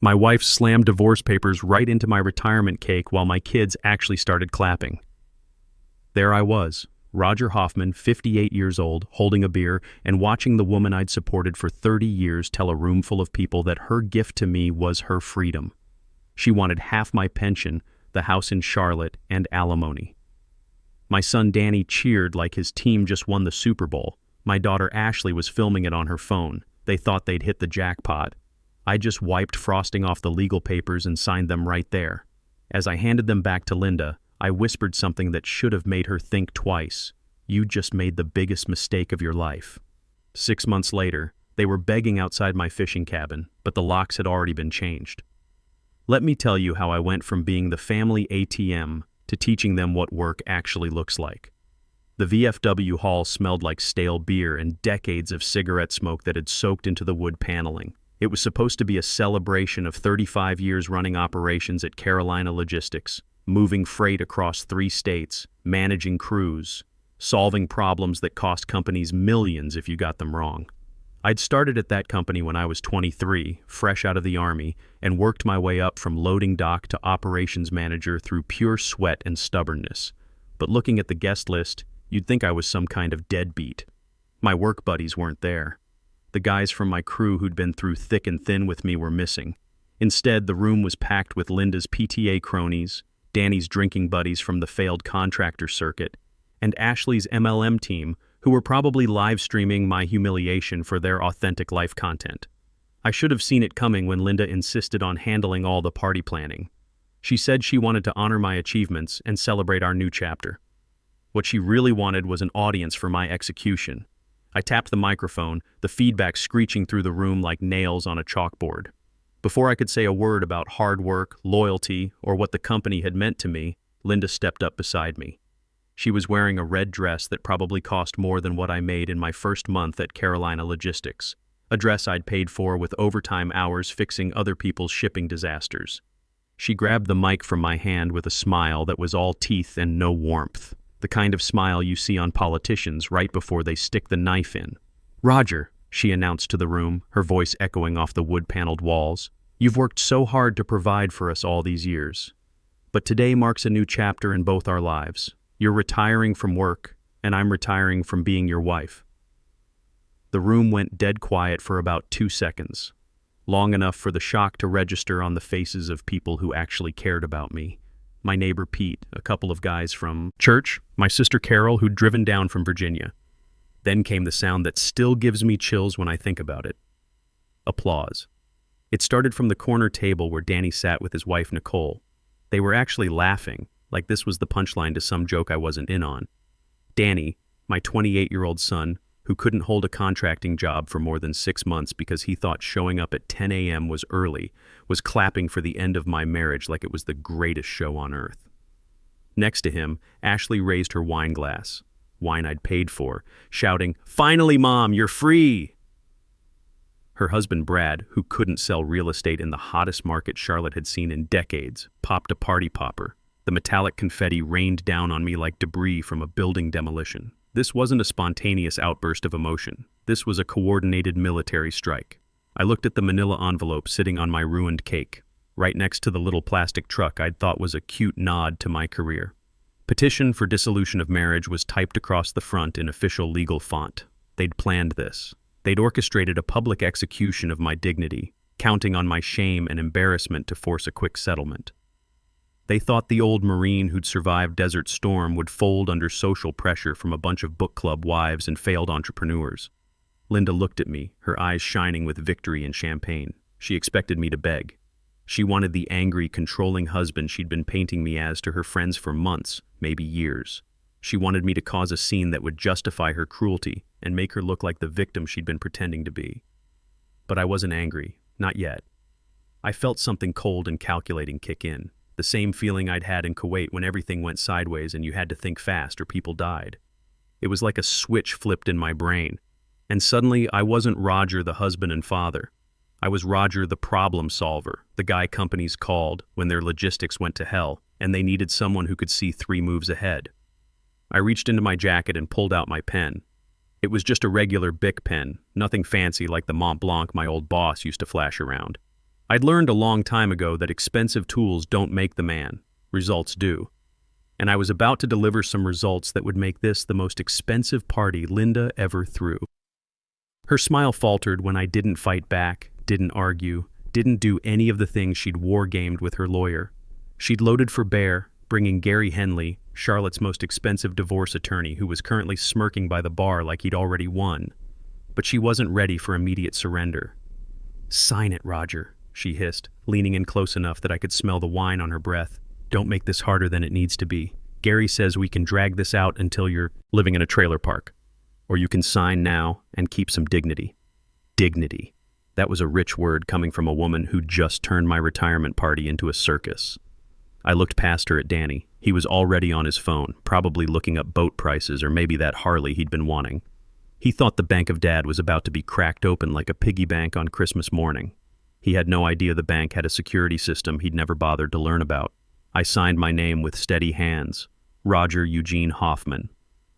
My wife slammed divorce papers right into my retirement cake while my kids actually started clapping. There I was, Roger Hoffman, 58 years old, holding a beer and watching the woman I'd supported for 30 years tell a room full of people that her gift to me was her freedom. She wanted half my pension, the house in Charlotte, and alimony. My son Danny cheered like his team just won the Super Bowl. My daughter Ashley was filming it on her phone. They thought they'd hit the jackpot. I just wiped frosting off the legal papers and signed them right there. As I handed them back to Linda, I whispered something that should have made her think twice. You just made the biggest mistake of your life. 6 months later, they were begging outside my fishing cabin, but the locks had already been changed. Let me tell you how I went from being the family ATM to teaching them what work actually looks like. The VFW hall smelled like stale beer and decades of cigarette smoke that had soaked into the wood paneling. It was supposed to be a celebration of 35 years running operations at Carolina Logistics, moving freight across 3 states, managing crews, solving problems that cost companies millions if you got them wrong. I'd started at that company when I was 23, fresh out of the Army, and worked my way up from loading dock to operations manager through pure sweat and stubbornness. But looking at the guest list, you'd think I was some kind of deadbeat. My work buddies weren't there. The guys from my crew who'd been through thick and thin with me were missing. Instead, the room was packed with Linda's PTA cronies, Danny's drinking buddies from the failed contractor circuit, and Ashley's MLM team, who were probably live streaming my humiliation for their authentic life content. I should have seen it coming when Linda insisted on handling all the party planning. She said she wanted to honor my achievements and celebrate our new chapter. What she really wanted was an audience for my execution. I tapped the microphone, the feedback screeching through the room like nails on a chalkboard. Before I could say a word about hard work, loyalty, or what the company had meant to me, Linda stepped up beside me. She was wearing a red dress that probably cost more than what I made in my first month at Carolina Logistics, a dress I'd paid for with overtime hours fixing other people's shipping disasters. She grabbed the mic from my hand with a smile that was all teeth and no warmth, the kind of smile you see on politicians right before they stick the knife in. "Roger," she announced to the room, her voice echoing off the wood-paneled walls, "you've worked so hard to provide for us all these years. But today marks a new chapter in both our lives. You're retiring from work, and I'm retiring from being your wife." The room went dead quiet for about 2 seconds, long enough for the shock to register on the faces of people who actually cared about me. My neighbor Pete, a couple of guys from church, my sister Carol, who'd driven down from Virginia. Then came the sound that still gives me chills when I think about it. Applause. It started from the corner table where Danny sat with his wife Nicole. They were actually laughing, like this was the punchline to some joke I wasn't in on. Danny, my 28-year-old son, who couldn't hold a contracting job for more than 6 months because he thought showing up at 10 a.m. was early, was clapping for the end of my marriage like it was the greatest show on earth. Next to him, Ashley raised her wine glass, wine I'd paid for, shouting, "Finally, Mom, you're free!" Her husband Brad, who couldn't sell real estate in the hottest market Charlotte had seen in decades, popped a party popper. The metallic confetti rained down on me like debris from a building demolition. This wasn't a spontaneous outburst of emotion. This was a coordinated military strike. I looked at the manila envelope sitting on my ruined cake, right next to the little plastic truck I'd thought was a cute nod to my career. Petition for dissolution of marriage was typed across the front in official legal font. They'd planned this. They'd orchestrated a public execution of my dignity, counting on my shame and embarrassment to force a quick settlement. They thought the old Marine who'd survived Desert Storm would fold under social pressure from a bunch of book club wives and failed entrepreneurs. Linda looked at me, her eyes shining with victory and champagne. She expected me to beg. She wanted the angry, controlling husband she'd been painting me as to her friends for months, maybe years. She wanted me to cause a scene that would justify her cruelty and make her look like the victim she'd been pretending to be. But I wasn't angry, not yet. I felt something cold and calculating kick in. The same feeling I'd had in Kuwait when everything went sideways and you had to think fast or people died. It was like a switch flipped in my brain. And suddenly I wasn't Roger the husband and father. I was Roger the problem solver, the guy companies called when their logistics went to hell and they needed someone who could see 3 moves ahead. I reached into my jacket and pulled out my pen. It was just a regular Bic pen, nothing fancy like the Mont Blanc my old boss used to flash around. I'd learned a long time ago that expensive tools don't make the man, results do. And I was about to deliver some results that would make this the most expensive party Linda ever threw. Her smile faltered when I didn't fight back, didn't argue, didn't do any of the things she'd war-gamed with her lawyer. She'd loaded for bear, bringing Gary Henley, Charlotte's most expensive divorce attorney, who was currently smirking by the bar like he'd already won. But she wasn't ready for immediate surrender. "Sign it, Roger," she hissed, leaning in close enough that I could smell the wine on her breath. "Don't make this harder than it needs to be. Gary says we can drag this out until you're living in a trailer park. Or you can sign now and keep some dignity." Dignity. That was a rich word coming from a woman who'd just turned my retirement party into a circus. I looked past her at Danny. He was already on his phone, probably looking up boat prices or maybe that Harley he'd been wanting. He thought the bank of Dad was about to be cracked open like a piggy bank on Christmas morning. He had no idea the bank had a security system he'd never bothered to learn about. I signed my name with steady hands. Roger Eugene Hoffman.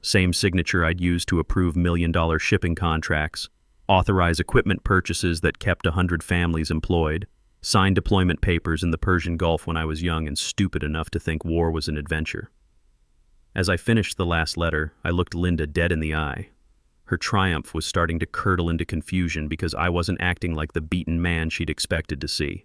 Same signature I'd used to approve million-dollar shipping contracts, authorize equipment purchases that kept 100 families employed, sign deployment papers in the Persian Gulf when I was young and stupid enough to think war was an adventure. As I finished the last letter, I looked Linda dead in the eye. Her triumph was starting to curdle into confusion because I wasn't acting like the beaten man she'd expected to see.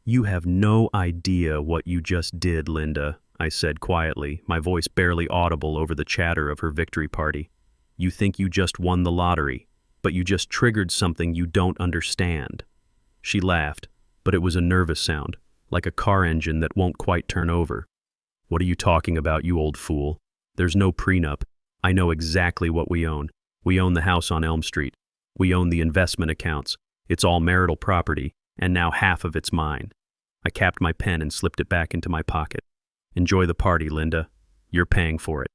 "You have no idea what you just did, Linda," I said quietly, my voice barely audible over the chatter of her victory party. "You think you just won the lottery, but you just triggered something you don't understand." She laughed, but it was a nervous sound, like a car engine that won't quite turn over. "What are you talking about, you old fool? There's no prenup. I know exactly what we own. We own the house on Elm Street. We own the investment accounts. It's all marital property, and now half of it's mine." I capped my pen and slipped it back into my pocket. "Enjoy the party, Linda. You're paying for it."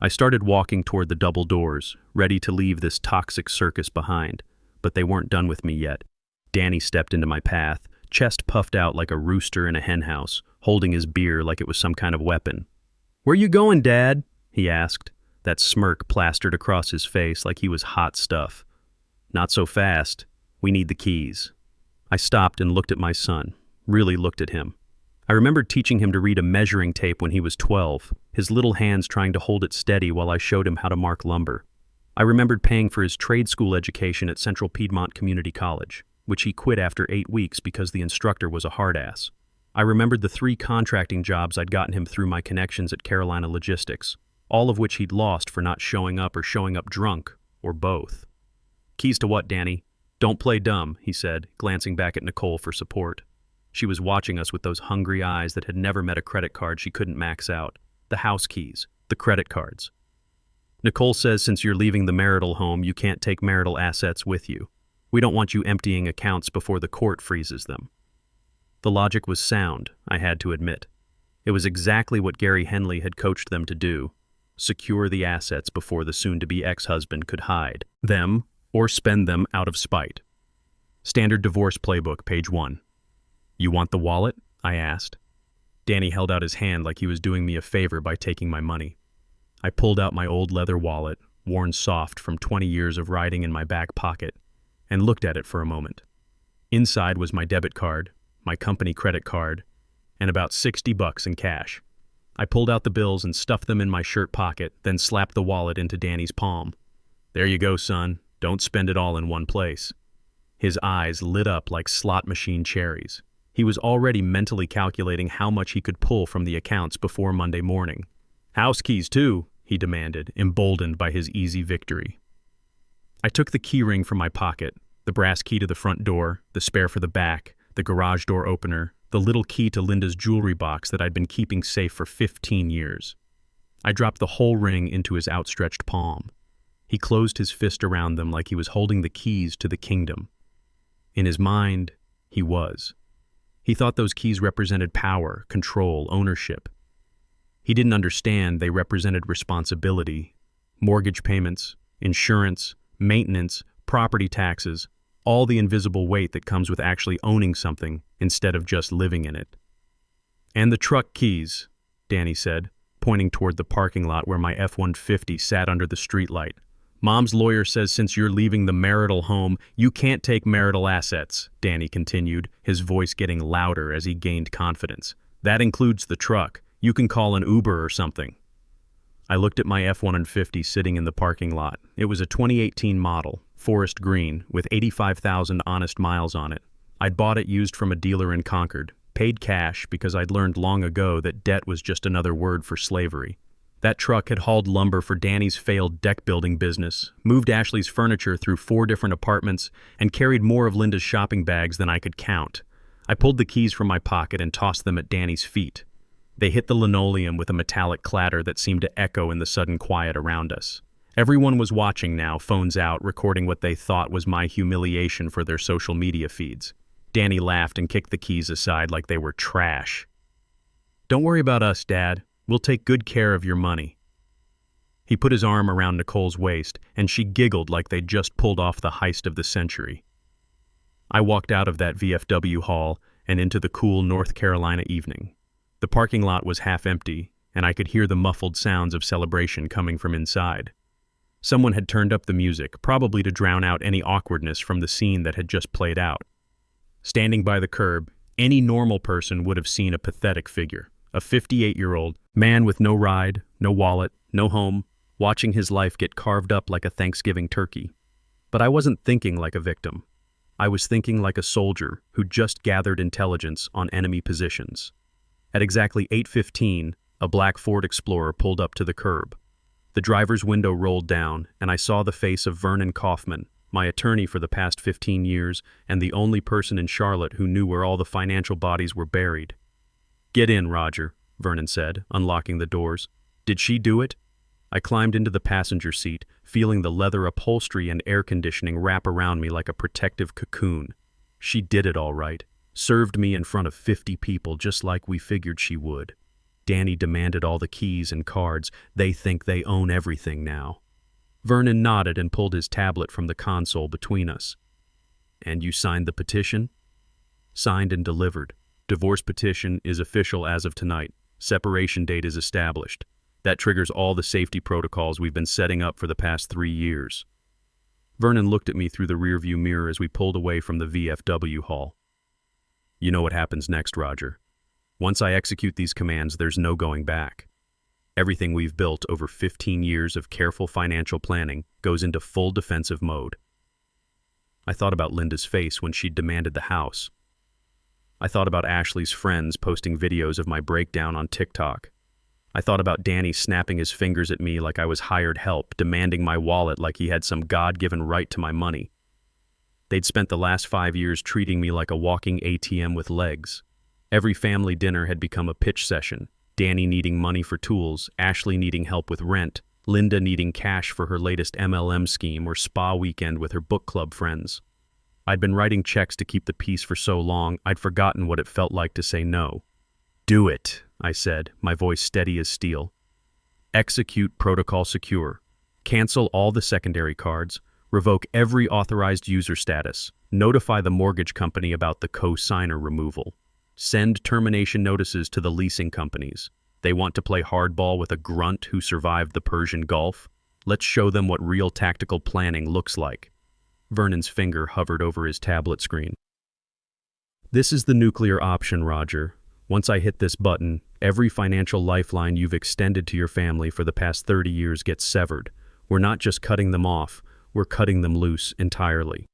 I started walking toward the double doors, ready to leave this toxic circus behind, but they weren't done with me yet. Danny stepped into my path, chest puffed out like a rooster in a henhouse, holding his beer like it was some kind of weapon. "Where you going, Dad?" he asked, that smirk plastered across his face like he was hot stuff. "Not so fast. We need the keys." I stopped and looked at my son, really looked at him. I remembered teaching him to read a measuring tape when he was 12, his little hands trying to hold it steady while I showed him how to mark lumber. I remembered paying for his trade school education at Central Piedmont Community College, which he quit after 8 weeks because the instructor was a hard-ass. I remembered the 3 contracting jobs I'd gotten him through my connections at Carolina Logistics, all of which he'd lost for not showing up or showing up drunk, or both. "Keys to what, Danny? Don't play dumb," he said, glancing back at Nicole for support. She was watching us with those hungry eyes that had never met a credit card she couldn't max out. The house keys, the credit cards. "Nicole says since you're leaving the marital home, you can't take marital assets with you. We don't want you emptying accounts before the court freezes them." The logic was sound, I had to admit. It was exactly what Gary Henley had coached them to do. Secure the assets before the soon-to-be ex-husband could hide them or spend them out of spite. Standard Divorce Playbook, page 1. "You want the wallet?" I asked. Danny held out his hand like he was doing me a favor by taking my money. I pulled out my old leather wallet, worn soft from 20 years of riding in my back pocket, and looked at it for a moment. Inside was my debit card, my company credit card, and about $60 in cash. I pulled out the bills and stuffed them in my shirt pocket, then slapped the wallet into Danny's palm. "There you go, son. Don't spend it all in one place." His eyes lit up like slot machine cherries. He was already mentally calculating how much he could pull from the accounts before Monday morning. "House keys, too," he demanded, emboldened by his easy victory. I took the key ring from my pocket, the brass key to the front door, the spare for the back, the garage door opener, the little key to Linda's jewelry box that I'd been keeping safe for 15 years. I dropped the whole ring into his outstretched palm. He closed his fist around them like he was holding the keys to the kingdom. In his mind, he was. He thought those keys represented power, control, ownership. He didn't understand they represented responsibility, mortgage payments, insurance, maintenance, property taxes, all the invisible weight that comes with actually owning something instead of just living in it. "And the truck keys," Danny said, pointing toward the parking lot where my F-150 sat under the streetlight, Mom's lawyer says since you're leaving the marital home, you can't take marital assets, Danny continued, his voice getting louder as he gained confidence. That includes the truck. You can call an Uber or something. I looked at my F-150 sitting in the parking lot. It was a 2018 model, forest green, with 85,000 honest miles on it. I'd bought it used from a dealer in Concord, paid cash because I'd learned long ago that debt was just another word for slavery. That truck had hauled lumber for Danny's failed deck-building business, moved Ashley's furniture through 4 different apartments, and carried more of Linda's shopping bags than I could count. I pulled the keys from my pocket and tossed them at Danny's feet. They hit the linoleum with a metallic clatter that seemed to echo in the sudden quiet around us. Everyone was watching now, phones out, recording what they thought was my humiliation for their social media feeds. Danny laughed and kicked the keys aside like they were trash. "Don't worry about us, Dad. We'll take good care of your money." He put his arm around Nicole's waist, and she giggled like they'd just pulled off the heist of the century. I walked out of that VFW hall and into the cool North Carolina evening. The parking lot was half empty, and I could hear the muffled sounds of celebration coming from inside. Someone had turned up the music, probably to drown out any awkwardness from the scene that had just played out. Standing by the curb, any normal person would have seen a pathetic figure. A 58-year-old man with no ride, no wallet, no home, watching his life get carved up like a Thanksgiving turkey. But I wasn't thinking like a victim. I was thinking like a soldier who just gathered intelligence on enemy positions. At exactly 8:15, a black Ford Explorer pulled up to the curb. The driver's window rolled down, and I saw the face of Vernon Hoffman, my attorney for the past 15 years and the only person in Charlotte who knew where all the financial bodies were buried. "Get in, Roger," Vernon said, unlocking the doors. "Did she do it?" I climbed into the passenger seat, feeling the leather upholstery and air conditioning wrap around me like a protective cocoon. She did it all right. Served me in front of 50 people just like we figured she would. Danny demanded all the keys and cards. They think they own everything now. Vernon nodded and pulled his tablet from the console between us. "And you signed the petition?" "Signed and delivered. Divorce petition is official as of tonight. Separation date is established. That triggers all the safety protocols we've been setting up for the past 3 years. Vernon looked at me through the rearview mirror as we pulled away from the VFW hall. "You know what happens next, Roger. Once I execute these commands, there's no going back. Everything we've built over 15 years of careful financial planning goes into full defensive mode." I thought about Linda's face when she'd demanded the house. I thought about Ashley's friends posting videos of my breakdown on TikTok. I thought about Danny snapping his fingers at me like I was hired help, demanding my wallet like he had some God-given right to my money. They'd spent the last 5 years treating me like a walking ATM with legs. Every family dinner had become a pitch session, Danny needing money for tools, Ashley needing help with rent, Linda needing cash for her latest MLM scheme or spa weekend with her book club friends. I'd been writing checks to keep the peace for so long, I'd forgotten what it felt like to say no. "Do it," I said, my voice steady as steel. "Execute protocol secure. Cancel all the secondary cards. Revoke every authorized user status. Notify the mortgage company about the co-signer removal. Send termination notices to the leasing companies. They want to play hardball with a grunt who survived the Persian Gulf? Let's show them what real tactical planning looks like." Vernon's finger hovered over his tablet screen. "This is the nuclear option, Roger. Once I hit this button, every financial lifeline you've extended to your family for the past 30 years gets severed. We're not just cutting them off, we're cutting them loose entirely."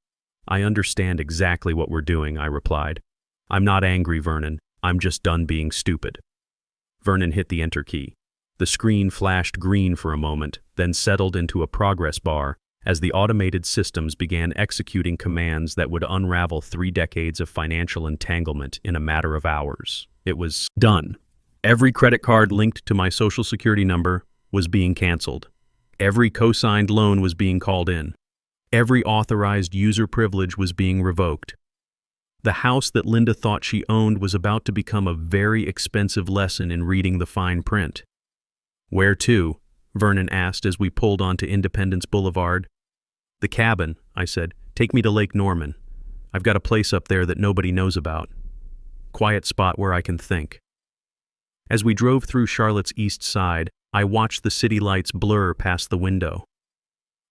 "I understand exactly what we're doing," I replied. "I'm not angry, Vernon. I'm just done being stupid." Vernon hit the enter key. The screen flashed green for a moment, then settled into a progress bar as the automated systems began executing commands that would unravel 3 decades of financial entanglement in a matter of hours. It was done. Every credit card linked to my Social Security number was being canceled. Every co-signed loan was being called in. Every authorized user privilege was being revoked. The house that Linda thought she owned was about to become a very expensive lesson in reading the fine print. "Where to?" Vernon asked as we pulled onto Independence Boulevard. "The cabin," I said. "Take me to Lake Norman. I've got a place up there that nobody knows about. Quiet spot where I can think." As we drove through Charlotte's east side, I watched the city lights blur past the window.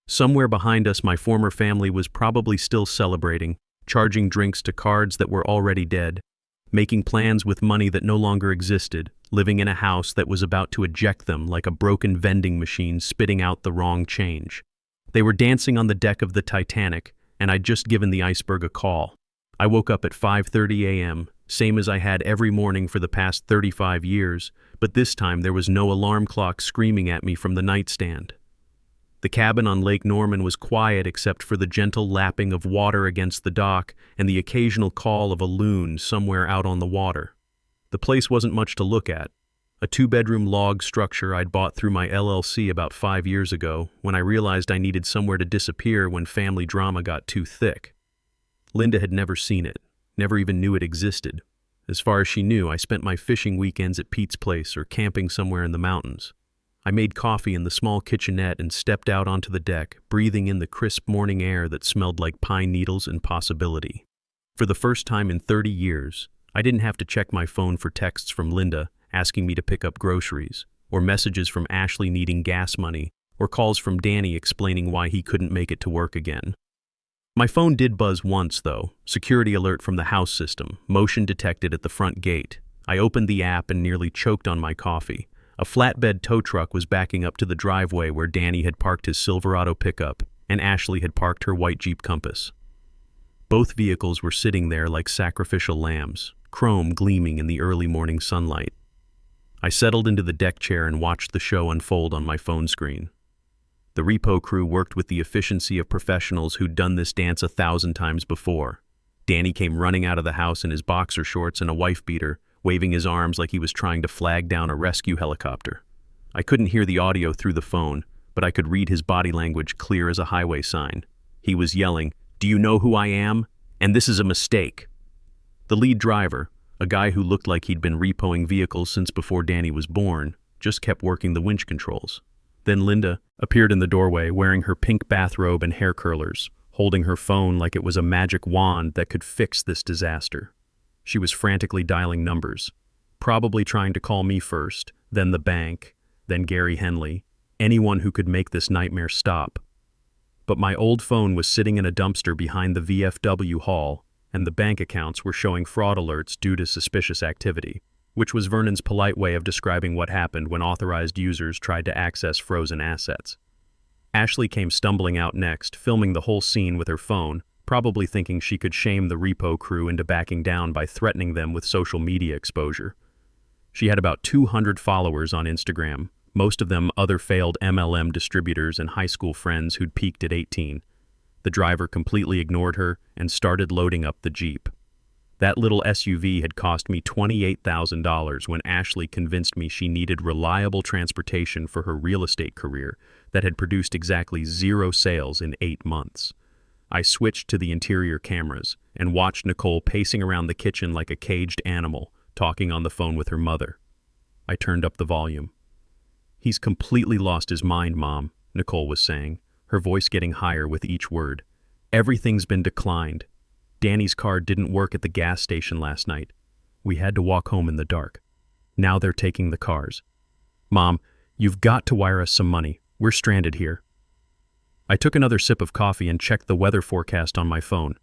Somewhere behind us, my former family was probably still celebrating, charging drinks to cards that were already dead, making plans with money that no longer existed, living in a house that was about to eject them like a broken vending machine spitting out the wrong change. They were dancing on the deck of the Titanic, and I'd just given the iceberg a call. I woke up at 5:30 a.m., same as I had every morning for the past 35 years, but this time there was no alarm clock screaming at me from the nightstand. The cabin on Lake Norman was quiet except for the gentle lapping of water against the dock and the occasional call of a loon somewhere out on the water. The place wasn't much to look at. A 2-bedroom log structure I'd bought through my LLC about 5 years ago when I realized I needed somewhere to disappear when family drama got too thick. Linda had never seen it, never even knew it existed. As far as she knew, I spent my fishing weekends at Pete's place or camping somewhere in the mountains. I made coffee in the small kitchenette and stepped out onto the deck, breathing in the crisp morning air that smelled like pine needles and possibility. For the first time in 30 years, I didn't have to check my phone for texts from Linda asking me to pick up groceries, or messages from Ashley needing gas money, or calls from Danny explaining why he couldn't make it to work again. My phone did buzz once, though. Security alert from the house system, motion detected at the front gate. I opened the app and nearly choked on my coffee. A flatbed tow truck was backing up to the driveway where Danny had parked his Silverado pickup and Ashley had parked her white Jeep Compass. Both vehicles were sitting there like sacrificial lambs, chrome gleaming in the early morning sunlight. I settled into the deck chair and watched the show unfold on my phone screen. The repo crew worked with the efficiency of professionals who'd done this dance 1,000 times before. Danny came running out of the house in his boxer shorts and a wife beater, waving his arms like he was trying to flag down a rescue helicopter. I couldn't hear the audio through the phone, but I could read his body language clear as a highway sign. He was yelling, "Do you know who I am? And this is a mistake." The lead driver, a guy who looked like he'd been repoing vehicles since before Danny was born, just kept working the winch controls. Then Linda appeared in the doorway wearing her pink bathrobe and hair curlers, holding her phone like it was a magic wand that could fix this disaster. She was frantically dialing numbers, probably trying to call me first, then the bank, then Gary Henley, anyone who could make this nightmare stop. But my old phone was sitting in a dumpster behind the VFW hall, and the bank accounts were showing fraud alerts due to suspicious activity, which was Vernon's polite way of describing what happened when authorized users tried to access frozen assets. Ashley came stumbling out next, filming the whole scene with her phone, probably thinking she could shame the repo crew into backing down by threatening them with social media exposure. She had about 200 followers on Instagram, most of them other failed MLM distributors and high school friends who'd peaked at 18. The driver completely ignored her and started loading up the Jeep. That little SUV had cost me $28,000 when Ashley convinced me she needed reliable transportation for her real estate career that had produced exactly 0 sales in 8 months. I switched to the interior cameras and watched Nicole pacing around the kitchen like a caged animal, talking on the phone with her mother. I turned up the volume. "He's completely lost his mind, Mom," Nicole was saying, her voice getting higher with each word. "Everything's been declined. Danny's car didn't work at the gas station last night. We had to walk home in the dark. Now they're taking the cars. Mom, you've got to wire us some money. We're stranded here." I took another sip of coffee and checked the weather forecast on my phone.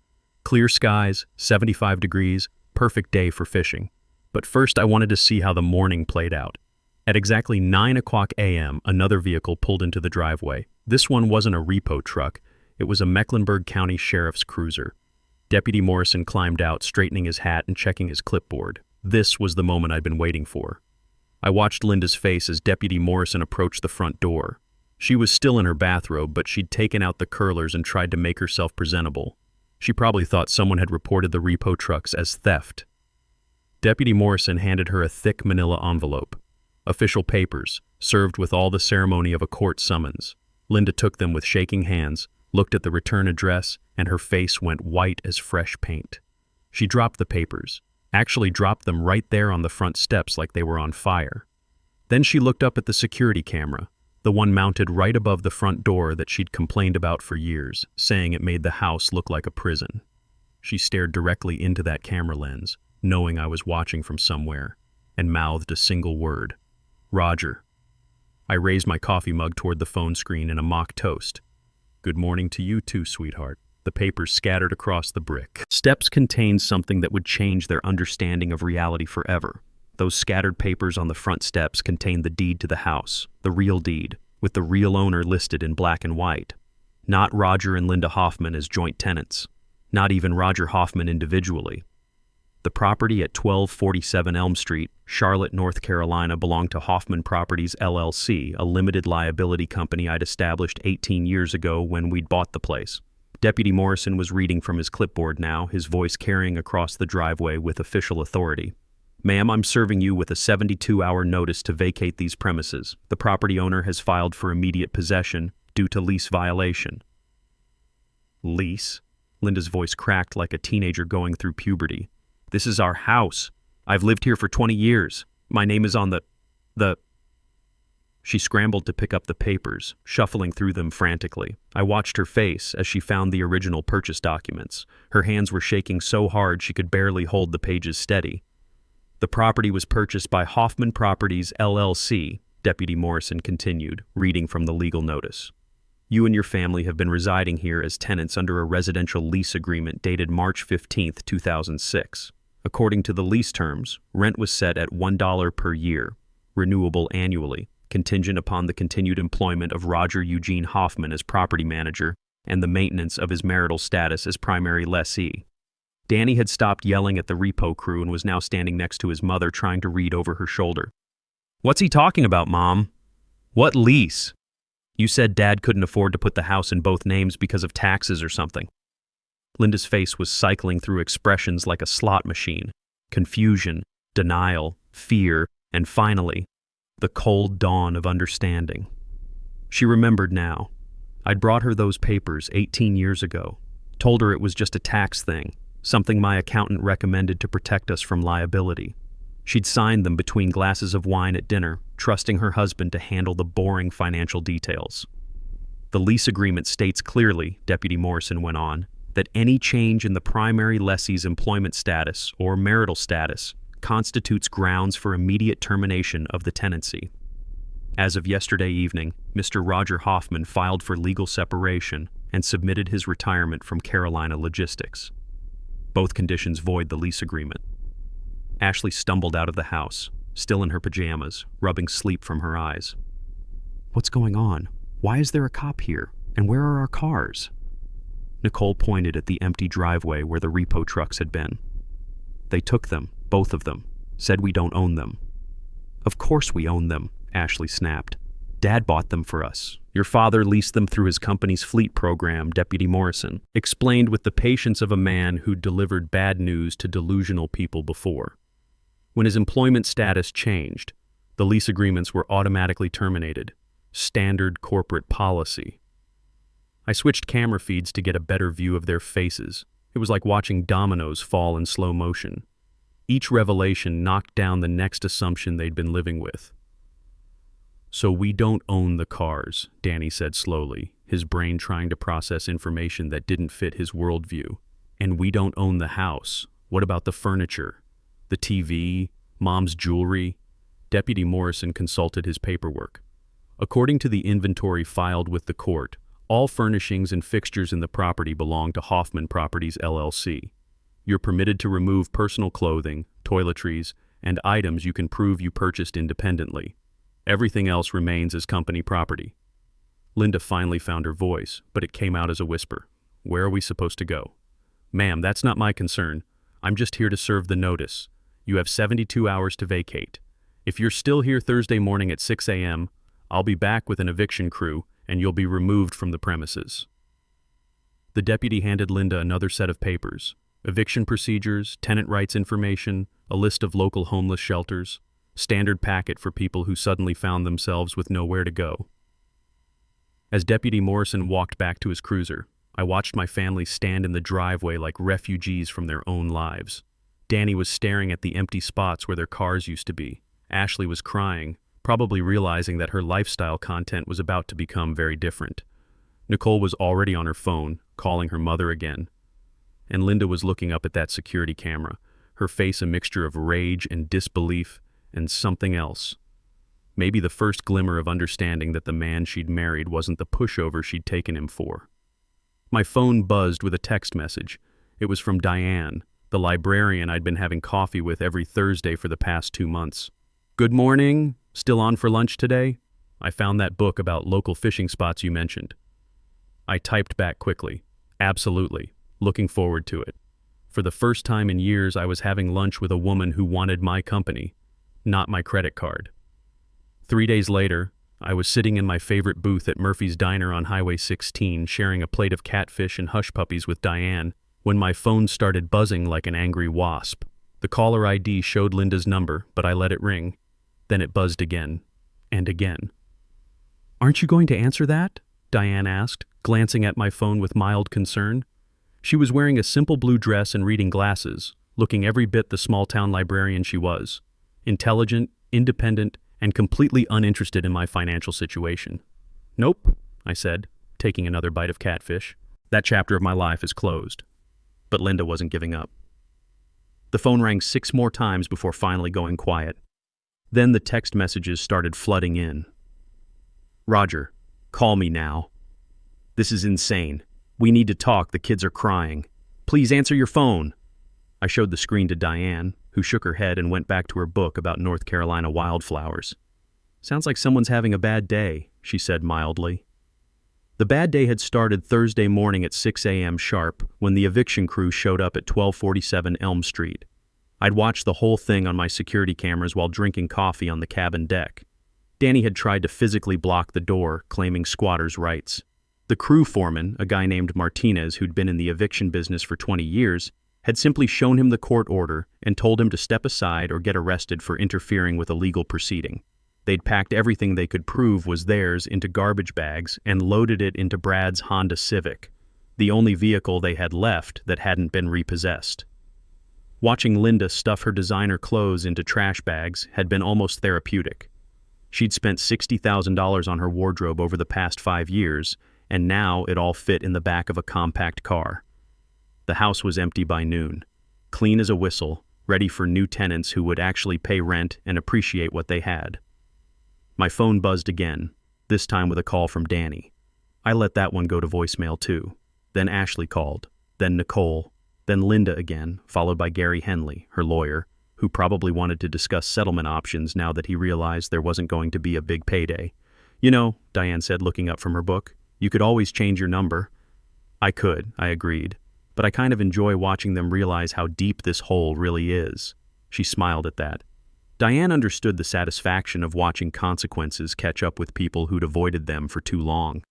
Clear skies, 75 degrees, perfect day for fishing. But first I wanted to see how the morning played out. At exactly 9 o'clock a.m., another vehicle pulled into the driveway. This one wasn't a repo truck. It was a Mecklenburg County Sheriff's cruiser. Deputy Morrison climbed out, straightening his hat and checking his clipboard. This was the moment I'd been waiting for. I watched Linda's face as Deputy Morrison approached the front door. She was still in her bathrobe, but she'd taken out the curlers and tried to make herself presentable. She probably thought someone had reported the repo trucks as theft. Deputy Morrison handed her a thick manila envelope. Official papers, served with all the ceremony of a court summons. Linda took them with shaking hands, looked at the return address, and her face went white as fresh paint. She dropped the papers, actually dropped them right there on the front steps like they were on fire. Then she looked up at the security camera, the one mounted right above the front door that she'd complained about for years, saying it made the house look like a prison. She stared directly into that camera lens, knowing I was watching from somewhere, and mouthed a single word: "Roger." I raised my coffee mug toward the phone screen in a mock toast. Good morning to you too, sweetheart. The papers scattered across the brick. Steps contained something that would change their understanding of reality forever. Those scattered papers on the front steps contained the deed to the house, the real deed, with the real owner listed in black and white. Not Roger and Linda Hoffman as joint tenants. Not even Roger Hoffman individually. The property at 1247 Elm Street, Charlotte, North Carolina belonged to Hoffman Properties LLC, a limited liability company I'd established 18 years ago when we'd bought the place. Deputy Morrison was reading from his clipboard now, his voice carrying across the driveway with official authority. Ma'am, I'm serving you with a 72-hour notice to vacate these premises. The property owner has filed for immediate possession due to lease violation. Lease? Linda's voice cracked like a teenager going through puberty. This is our house. I've lived here for 20 years. My name is on the... She scrambled to pick up the papers, shuffling through them frantically. I watched her face as she found the original purchase documents. Her hands were shaking so hard she could barely hold the pages steady. The property was purchased by Hoffman Properties LLC, Deputy Morrison continued, reading from the legal notice. You and your family have been residing here as tenants under a residential lease agreement dated March 15, 2006. According to the lease terms, rent was set at $1 per year, renewable annually, contingent upon the continued employment of Roger Eugene Hoffman as property manager and the maintenance of his marital status as primary lessee. Danny had stopped yelling at the repo crew and was now standing next to his mother trying to read over her shoulder. What's he talking about, Mom? What lease? You said Dad couldn't afford to put the house in both names because of taxes or something. Linda's face was cycling through expressions like a slot machine. Confusion, denial, fear, and finally, the cold dawn of understanding. She remembered now. I'd brought her those papers 18 years ago, told her it was just a tax thing, something my accountant recommended to protect us from liability. She'd signed them between glasses of wine at dinner, trusting her husband to handle the boring financial details. The lease agreement states clearly, Deputy Morrison went on, that any change in the primary lessee's employment status or marital status constitutes grounds for immediate termination of the tenancy. As of yesterday evening, Mr. Roger Hoffman filed for legal separation and submitted his retirement from Carolina Logistics. Both conditions void the lease agreement. Ashley stumbled out of the house, still in her pajamas, rubbing sleep from her eyes. What's going on? Why is there a cop here? And where are our cars? Nicole pointed at the empty driveway where the repo trucks had been. They took them, both of them, said we don't own them. Of course we own them, Ashley snapped. Dad bought them for us. Your father leased them through his company's fleet program, Deputy Morrison explained with the patience of a man who'd delivered bad news to delusional people before. When his employment status changed, the lease agreements were automatically terminated. Standard corporate policy. I switched camera feeds to get a better view of their faces. It was like watching dominoes fall in slow motion. Each revelation knocked down the next assumption they'd been living with. So we don't own the cars, Danny said slowly, his brain trying to process information that didn't fit his worldview. And we don't own the house. What about the furniture? The TV? Mom's jewelry? Deputy Morrison consulted his paperwork. According to the inventory filed with the court, all furnishings and fixtures in the property belong to Hoffman Properties LLC. You're permitted to remove personal clothing, toiletries, and items you can prove you purchased independently. Everything else remains as company property. Linda finally found her voice, but it came out as a whisper. Where are we supposed to go? Ma'am, that's not my concern. I'm just here to serve the notice. You have 72 hours to vacate. If you're still here Thursday morning at 6 a.m., I'll be back with an eviction crew and you'll be removed from the premises. The deputy handed Linda another set of papers. Eviction procedures, tenant rights information, a list of local homeless shelters. Standard packet for people who suddenly found themselves with nowhere to go. As Deputy Morrison walked back to his cruiser, I watched my family stand in the driveway like refugees from their own lives. Danny was staring at the empty spots where their cars used to be. Ashley was crying, probably realizing that her lifestyle content was about to become very different. Nicole was already on her phone, calling her mother again. And Linda was looking up at that security camera, her face a mixture of rage and disbelief and something else. Maybe the first glimmer of understanding that the man she'd married wasn't the pushover she'd taken him for. My phone buzzed with a text message. It was from Diane, the librarian I'd been having coffee with every Thursday for the past 2 months. "Good morning. Still on for lunch today? I found that book about local fishing spots you mentioned." I typed back quickly. "Absolutely. Looking forward to it." For the first time in years, I was having lunch with a woman who wanted my company, not my credit card. 3 days later, I was sitting in my favorite booth at Murphy's Diner on Highway 16, sharing a plate of catfish and hush puppies with Diane, when my phone started buzzing like an angry wasp. The caller ID showed Linda's number, but I let it ring. Then it buzzed again, and again. "Aren't you going to answer that?" Diane asked, glancing at my phone with mild concern. She was wearing a simple blue dress and reading glasses, looking every bit the small-town librarian she was. Intelligent, independent, and completely uninterested in my financial situation. "Nope," I said, taking another bite of catfish. "That chapter of my life is closed." But Linda wasn't giving up. The phone rang 6 more times before finally going quiet. Then the text messages started flooding in. "Roger, call me now. This is insane. We need to talk, the kids are crying. Please answer your phone." I showed the screen to Diane, who shook her head and went back to her book about North Carolina wildflowers. "Sounds like someone's having a bad day," she said mildly. The bad day had started Thursday morning at 6 a.m. sharp when the eviction crew showed up at 1247 Elm Street. I'd watched the whole thing on my security cameras while drinking coffee on the cabin deck. Danny had tried to physically block the door, claiming squatters' rights. The crew foreman, a guy named Martinez who'd been in the eviction business for 20 years, had simply shown him the court order and told him to step aside or get arrested for interfering with a legal proceeding. They'd packed everything they could prove was theirs into garbage bags and loaded it into Brad's Honda Civic, the only vehicle they had left that hadn't been repossessed. Watching Linda stuff her designer clothes into trash bags had been almost therapeutic. She'd spent $60,000 on her wardrobe over the past 5 years, and now it all fit in the back of a compact car. The house was empty by noon, clean as a whistle, ready for new tenants who would actually pay rent and appreciate what they had. My phone buzzed again, this time with a call from Danny. I let that one go to voicemail too. Then Ashley called, then Nicole, then Linda again, followed by Gary Henley, her lawyer, who probably wanted to discuss settlement options now that he realized there wasn't going to be a big payday. "You know," Diane said, looking up from her book, "you could always change your number." I could, I agreed, but I kind of enjoy watching them realize how deep this hole really is. She smiled at that. Diane understood the satisfaction of watching consequences catch up with people who'd avoided them for too long.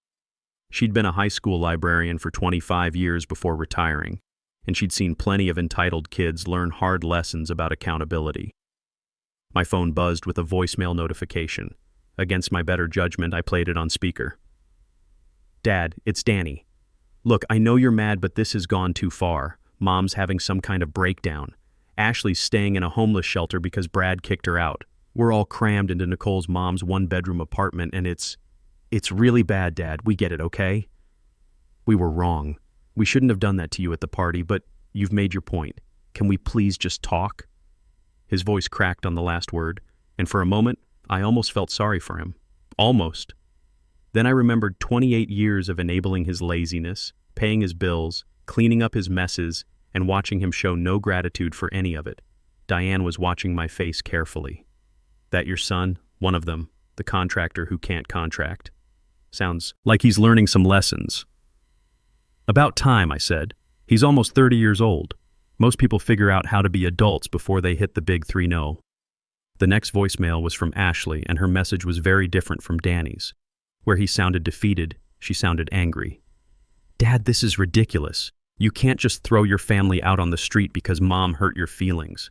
She'd been a high school librarian for 25 years before retiring, and she'd seen plenty of entitled kids learn hard lessons about accountability. My phone buzzed with a voicemail notification. Against my better judgment, I played it on speaker. "Dad, it's Danny. Look, I know you're mad, but this has gone too far. Mom's having some kind of breakdown. Ashley's staying in a homeless shelter because Brad kicked her out. We're all crammed into Nicole's mom's 1-bedroom apartment, and it's really bad, Dad. We get it, okay? We were wrong. We shouldn't have done that to you at the party, but you've made your point. Can we please just talk?" His voice cracked on the last word, and for a moment, I almost felt sorry for him. Almost. Then I remembered 28 years of enabling his laziness, paying his bills, cleaning up his messes, and watching him show no gratitude for any of it. Diane was watching my face carefully. "That your son? One of them. The contractor who can't contract. Sounds like he's learning some lessons." "About time," I said. "He's almost 30 years old. Most people figure out how to be adults before they hit the big 3-0. The next voicemail was from Ashley, and her message was very different from Danny's. Where he sounded defeated, she sounded angry. "Dad, this is ridiculous. You can't just throw your family out on the street because Mom hurt your feelings.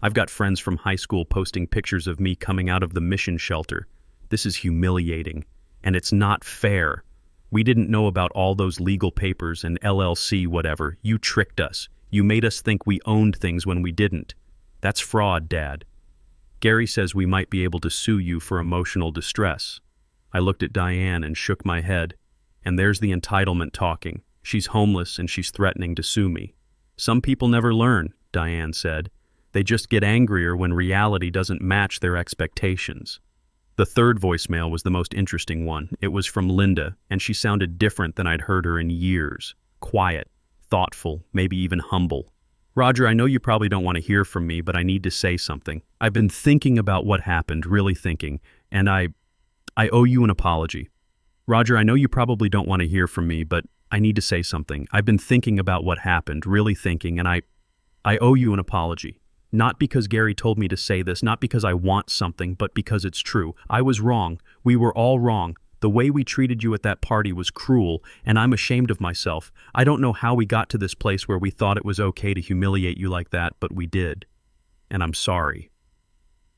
I've got friends from high school posting pictures of me coming out of the mission shelter. This is humiliating, and it's not fair. We didn't know about all those legal papers and LLC whatever. You tricked us. You made us think we owned things when we didn't. That's fraud, Dad. Gary says we might be able to sue you for emotional distress." I looked at Diane and shook my head. And there's the entitlement talking. She's homeless and she's threatening to sue me. "Some people never learn," Diane said. "They just get angrier when reality doesn't match their expectations." The third voicemail was the most interesting one. It was from Linda, and she sounded different than I'd heard her in years. quiet, thoughtful, maybe even humble. Roger, I know you probably don't want to hear from me, but I need to say something. I've been thinking about what happened, really thinking, and I owe you an apology. Roger, I know you probably don't want to hear from me, but I need to say something. I've been thinking about what happened, really thinking, and I owe you an apology. Not because Gary told me to say this, not because I want something, but because it's true. I was wrong. We were all wrong. The way we treated you at that party was cruel, and I'm ashamed of myself. I don't know how we got to this place where we thought it was okay to humiliate you like that, but we did. And I'm sorry.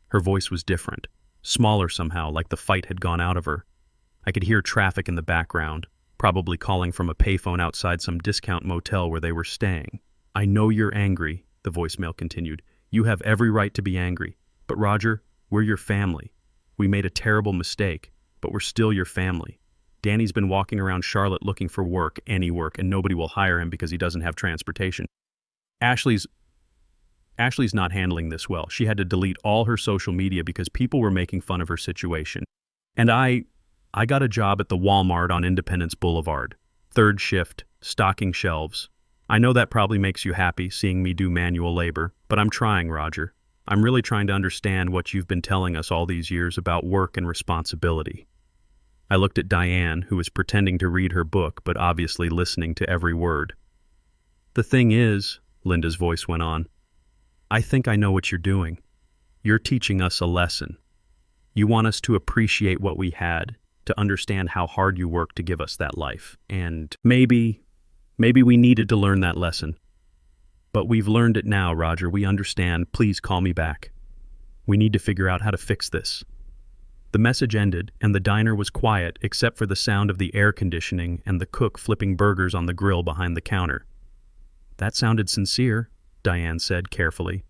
Her voice was different, smaller somehow, like the fight had gone out of her. I could hear traffic in the background, probably calling from a payphone outside some discount motel where they were staying. I know you're angry, the voicemail continued. You have every right to be angry. But Roger, we're your family. We made a terrible mistake, but we're still your family. Danny's been walking around Charlotte looking for work, any work, and nobody will hire him because he doesn't have transportation. Ashley's not handling this well. She had to delete all her social media because people were making fun of her situation. And I got a job at the Walmart on Independence Boulevard. Third shift, stocking shelves. I know that probably makes you happy, seeing me do manual labor, but I'm trying, Roger. I'm really trying to understand what you've been telling us all these years about work and responsibility. I looked at Diane, who was pretending to read her book, but obviously listening to every word. The thing is, Linda's voice went on, I think I know what you're doing. You're teaching us a lesson. You want us to appreciate what we had, to understand how hard you worked to give us that life. And maybe we needed to learn that lesson. But we've learned it now, Roger. We understand. Please call me back. We need to figure out how to fix this. The message ended, and the diner was quiet except for the sound of the air conditioning and the cook flipping burgers on the grill behind the counter. That sounded sincere, Diane said carefully.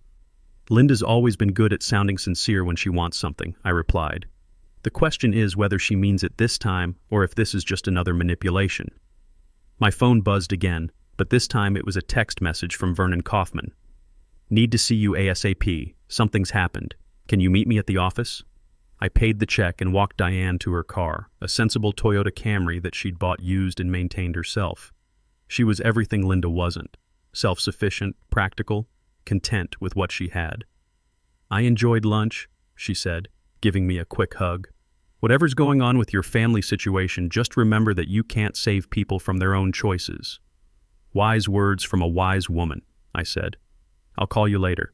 Linda's always been good at sounding sincere when she wants something, I replied. The question is whether she means it this time or if this is just another manipulation. My phone buzzed again, but this time it was a text message from Vernon Kaufman. Need to see you ASAP. Something's happened. Can you meet me at the office? I paid the check and walked Diane to her car, a sensible Toyota Camry that she'd bought used and maintained herself. She was everything Linda wasn't. Self-sufficient, practical, content with what she had. I enjoyed lunch, she said, giving me a quick hug. Whatever's going on with your family situation, just remember that you can't save people from their own choices. Wise words from a wise woman, I said. I'll call you later.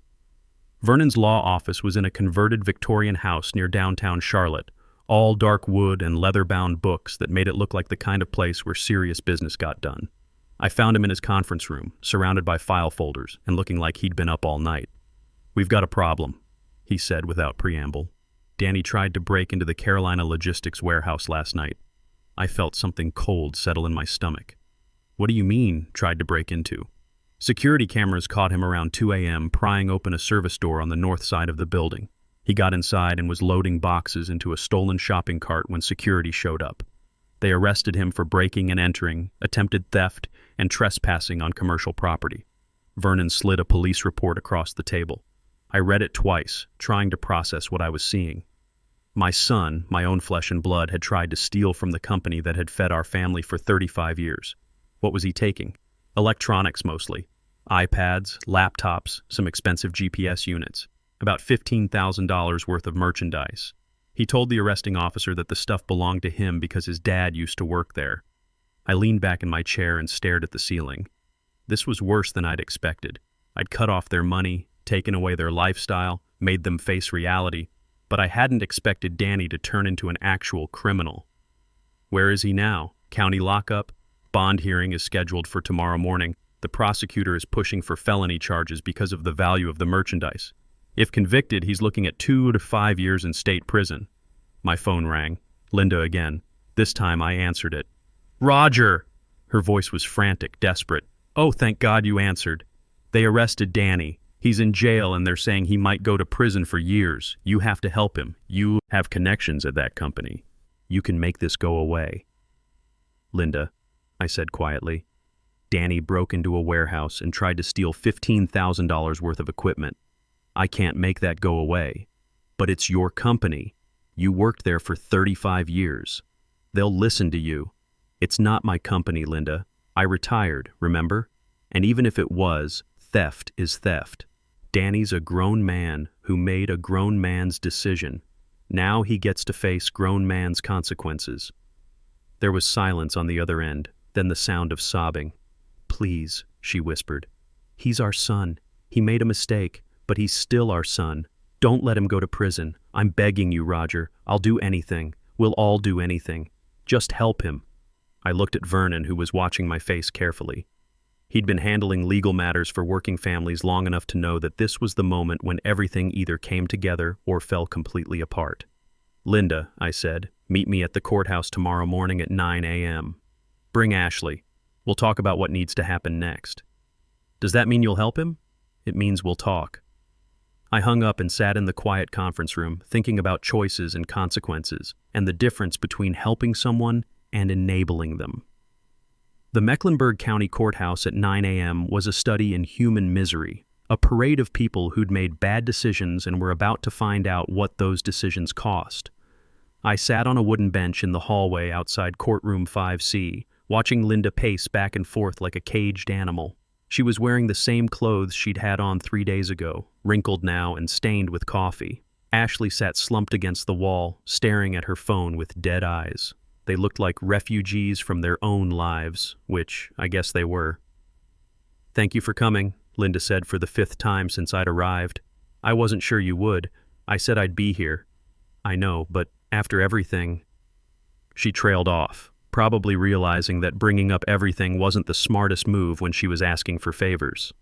Vernon's law office was in a converted Victorian house near downtown Charlotte, all dark wood and leather-bound books that made it look like the kind of place where serious business got done. I found him in his conference room, surrounded by file folders, and looking like he'd been up all night. We've got a problem, he said without preamble. Danny tried to break into the Carolina Logistics warehouse last night. I felt something cold settle in my stomach. What do you mean, tried to break into? Security cameras caught him around 2 a.m. prying open a service door on the north side of the building. He got inside and was loading boxes into a stolen shopping cart when security showed up. They arrested him for breaking and entering, attempted theft, and trespassing on commercial property. Vernon slid a police report across the table. I read it twice, trying to process what I was seeing. My son, my own flesh and blood, had tried to steal from the company that had fed our family for 35 years. What was he taking? Electronics mostly. iPads, laptops, some expensive GPS units. About $15,000 worth of merchandise. He told the arresting officer that the stuff belonged to him because his dad used to work there. I leaned back in my chair and stared at the ceiling. This was worse than I'd expected. I'd cut off their money, taken away their lifestyle, made them face reality, but I hadn't expected Danny to turn into an actual criminal. Where is he now? County lockup? Bond hearing is scheduled for tomorrow morning. The prosecutor is pushing for felony charges because of the value of the merchandise. If convicted, he's looking at 2 to 5 years in state prison. My phone rang. Linda again. This time I answered it. Roger! Her voice was frantic, desperate. Oh, thank God you answered. They arrested Danny. He's in jail and they're saying he might go to prison for years. You have to help him. You have connections at that company. You can make this go away. Linda, I said quietly. Danny broke into a warehouse and tried to steal $15,000 worth of equipment. I can't make that go away. But it's your company. You worked there for 35 years. They'll listen to you. It's not my company, Linda. I retired, remember? And even if it was, theft is theft. Danny's a grown man who made a grown man's decision. Now he gets to face grown man's consequences. There was silence on the other end, then the sound of sobbing. "Please," she whispered. "He's our son. He made a mistake, but he's still our son. Don't let him go to prison. I'm begging you, Roger. I'll do anything. We'll all do anything. Just help him." I looked at Vernon, who was watching my face carefully. He'd been handling legal matters for working families long enough to know that this was the moment when everything either came together or fell completely apart. "Linda," I said, "meet me at the courthouse tomorrow morning at 9 a.m. Bring Ashley. We'll talk about what needs to happen next." "Does that mean you'll help him?" "It means we'll talk." I hung up and sat in the quiet conference room, thinking about choices and consequences, and the difference between helping someone and enabling them. The Mecklenburg County Courthouse at 9 a.m. was a study in human misery, a parade of people who'd made bad decisions and were about to find out what those decisions cost. I sat on a wooden bench in the hallway outside courtroom 5C, watching Linda pace back and forth like a caged animal. She was wearing the same clothes she'd had on 3 days ago, wrinkled now and stained with coffee. Ashley sat slumped against the wall, staring at her phone with dead eyes. They looked like refugees from their own lives, which I guess they were. "Thank you for coming," Linda said for the 5th time since I'd arrived. "I wasn't sure you would. I said I'd be here." "I know, but after everything—" She trailed off, probably realizing that bringing up everything wasn't the smartest move when she was asking for favors.